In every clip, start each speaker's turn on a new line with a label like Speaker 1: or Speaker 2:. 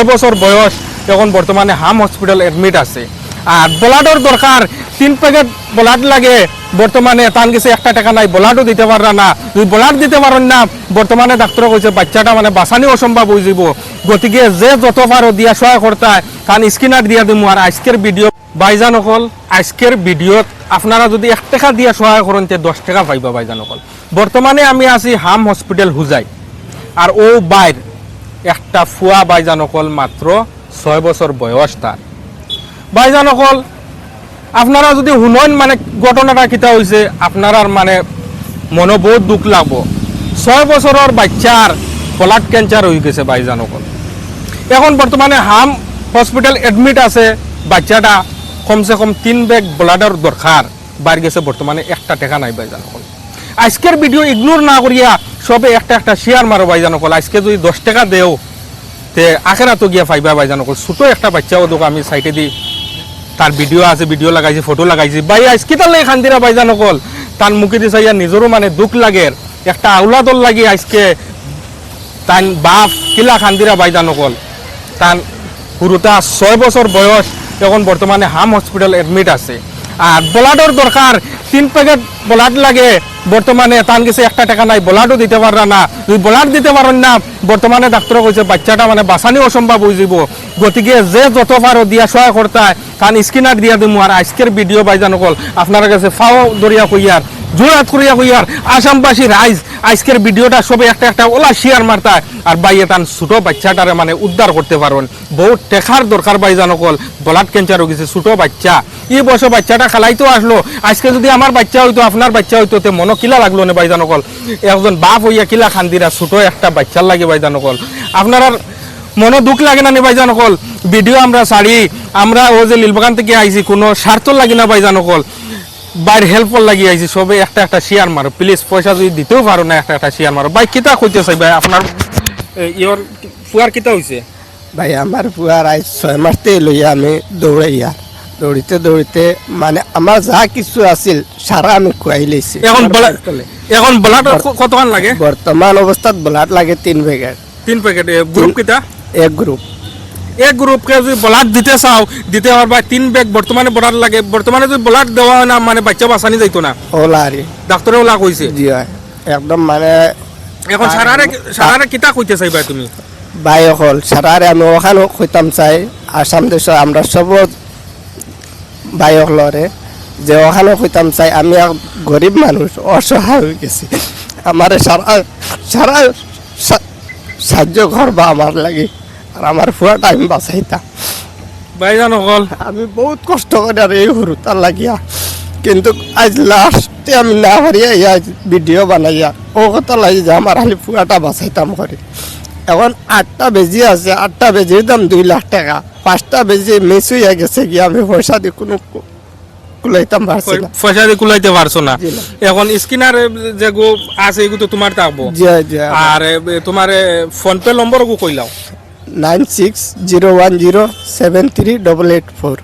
Speaker 1: 6 বছর বয়স, এখন বর্তমানে হাম হসপিটাল এডমিট আছে। আর ব্লাডের দরকার 3 প্যাকেট ব্লাড লাগে, বর্তমানে তান গেছে 1 টাকা নাই, ব্লাডও দিতে পারা না। যদি ব্লাড দিতে পারেন না, বর্তমানে ডাক্তার কইছে বাচ্চাটা মানে বাঁচানি অসম্ভব হয়ে যাব। গতিকে যে যত পারো দিয়া সহায় করতে হয় তান স্ক্রিনার দিয়া দিমু। আর আজকের ভিডিও ভাইজান অকল, আজকের ভিডিওত আপনারা যদি 1 টাকা দিয়া সহায় করেন তে 10 টাকা পাইবা ভাইজান অকল। বর্তমানে আমি আছি হাম হসপিটাল হুজাই, আর ও বাইর একটা ফুয়া ভাইজান অকল, মাত্র 6 বছর বয়স তার। ভাইজান অকল আপনারা যদি শুনেন মানে ঘটনাটা কিতা হয়েছে, আপনার মানে মনে বহুত দুঃখ লাগবো। 6 বছরের বাচ্চার ব্লাড ক্যান্সার হয়ে গেছে ভাইজান অকল। এখন বর্তমানে হাম হসপিটাল এডমিট আছে। বাচ্চাটা কমসে কম 3 ব্যাগ ব্লাডের দরকার, বাইর গেছে বর্তমানে 1 টাকা নাই ভাইজান অকল। আজকের ভিডিও ইগনোর না করিয়া সবে একটা শেয়ার মারো ভাইজান অকল। আজকে যদি 10 টাকা দেও তে আখেরা তো গিয়া পাইবা ভাইজান অকল। ছোট একটা বাচ্চাও দেখো আমি সাইটে দিই, তার ভিডিও আছে, ভিডিও লাগাইছি, ফটো লাগাইছি। ভাই আজকে তার লাগে খান্দিরা ভাইজান অকল, তার মুখে দিয়ে চাইয়া নিজেরও মানে দুঃখ লাগে। একটা আউলাদল লাগে আজকে তার বাপ কিলা খান্দিরা ভাইজান অকল। তার পুরোটা 6 বছর বয়স, এখন বর্তমানে হাম হসপিটাল এডমিট আছে। আর ব্লাডের দরকার 3 প্যাকেট ব্লাড লাগে, বর্তমানে তান গেছে 1 টাকা নাই, ব্লাডও দিতে পারা না। যদি ব্লাড দিতে পারেন না, বর্তমানে ডাক্তার কইছে বাচ্চাটা মানে বাঁচানি অসম্ভব হয়ে যাব। গতিকে যে যত পারো দিয়া সহায় করতে হয় তান স্ক্রিনার দিয়া দিমু। আর আজকের ভিডিও ভাইজান অকল আপনার কাছে ফাও দরিয়া কইয়ার, জোরাত করিয়া কইয়ার আসামবাসী রাইজ আজকের ভিডিওটা সবে একটা ওলা শেয়ার মারতা। আর বাইয়ে তান ছোট বাচ্চাটারে মানে উদ্ধার করতে পারবেন। বহুত টেকার দরকার ভাইজান অকল, ব্লাড ক্যান্সার হয়ে গেছে ছোট বাচ্চা। এই বছর বাচ্চাটা খেলাইতেও আসলো। আজকে যদি আমার বাচ্চা হইতো, আপনার বাচ্চা হইতো, তে মনো কিলা লাগলো না ভাইজান অকল। একজন বাপ হইয়া কিলা খান্দিরা ছোট একটা বাচ্চার লাগে ভাইজান অকল। আপনার মনে দুঃখ লাগে না নি ভাইজান অকল? ভিডিও আমরা ছাড়ি, আমরা ও যে লীলবাগান থেকে আইছি, কোনো স্বার্থ লাগে না ভাইজান অকল, বাইর হেল্পর লাগি আইছি। সবে একটা শেয়ার মারো প্লিজ। পয়সা যদি দিতেও পারো না, একটা শেয়ার মারো। ভাই কিতা কইতে চাই ভাই, আপনার ইয়র ফুয়ার কিতা হইছে?
Speaker 2: ভাই আমার পুয়ার আজ 6 মাসতে লইয়া আমি দৌড়াইয়া দৌড়িতে মানে আমার যা কিছু আছিল সারা আমি খুয়াই লইছি।
Speaker 1: এখন ব্লাড কতখান লাগে?
Speaker 2: বর্তমান অবস্থাত ব্লাড লাগে 3 প্যাকেট।
Speaker 1: 3 প্যাকেট। গ্রুপ কিতা?
Speaker 2: এক গ্রুপ।
Speaker 1: এক গ্রুপকে যদি ব্লাড দিতে চাও, দিতে পারবা। 3 ব্যাগ বর্তমানে ব্লাড লাগে। বর্তমানে যদি ব্লাড দেওয়া হয় না, মানে বাচ্চা বাঁচানি যাইতো না।
Speaker 2: ওলা আরে
Speaker 1: ডাক্তারে ওলা কইছে।
Speaker 2: জি হয় একদম মানে।
Speaker 1: এখন সারারে কিতা কইতে চাইবা তুমি?
Speaker 2: ভাই হল সারারে আমি ওখানে কইতাম চাই আসাম দেশ আমরা সব ভাই হলরে যে ওখানে কইতাম চাই আমি এক গরিব মানুষ, অসহায় হয়ে গেছি। আমার সারা সাহায্য করবা আমার লাগে, আর আমার পুরা টাইম বাঁচাইতাম
Speaker 1: ভাইজান অকল।
Speaker 2: আমি বহুত কষ্ট করে আর এই হরু তার লাগিয়া, কিন্তু আজ লাস্টে আমি না হারিয়া ইয়া ভিডিও বানাইয়া ও কথা লাগে যে আমার খালি পুরাটা বাঁচাইতাম করে। এখন 8টা বেজি আছে, 8টা বেজির দাম 2 লাখ টাকা। 5টা বেজি মিস হইয়া গেছে গিয়ে আমি পয়সা দিয়ে কোনো কুলাইতাম পারছি না।
Speaker 1: পয়সা দিয়ে কুলাইতে পারছো না। এখন স্ক্রিনার যে গো আছে এগু তো তোমার থাকবো।
Speaker 2: জি জি।
Speaker 1: আর তোমার ফোন পে নম্বর গো কইলাও
Speaker 2: 9601073884।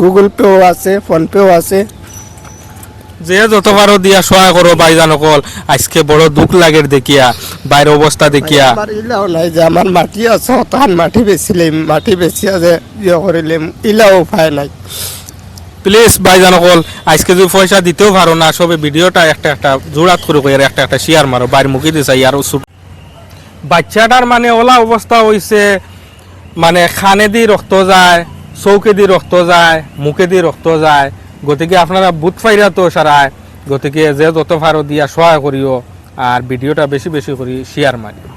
Speaker 2: গুগল পেও আছে, ফোন পেও আছে।
Speaker 1: যে যত পারো দিয়া সহায় করো ভাইজান অকল। আজকে বড় দুঃখ লাগে দেখিয়া, বাইরের অবস্থা দেখিয়া।
Speaker 2: আমার ইলাও নাই যে আমার মাটি আছে, তখন মাটি বেচিলাম, মাটি বেচিয়া যে ইয়ে করিলাম, ইলাও উপায় নাই।
Speaker 1: প্লিজ ভাইজান অকল আজকে যদি পয়সা দিতেও পারো না, সবে ভিডিওটা একটা জোড়াত করে কই একটা শেয়ার মারো। বাইরে মুখে দিয়ে চাই। আর বাচ্চাটার মানে ওলা অবস্থা হইছে, মানে খানে দি রক্ত যায়, চৌকে দি রক্ত যায়, মুখে দি রক্ত যায়। গতিকে আপনারা বুথ ফাইরা তো সারায়। গতিকে যে যত পারো দিয়া সহায় করিও, আর ভিডিওটা বেশি বেশি করে শেয়ার মারিও।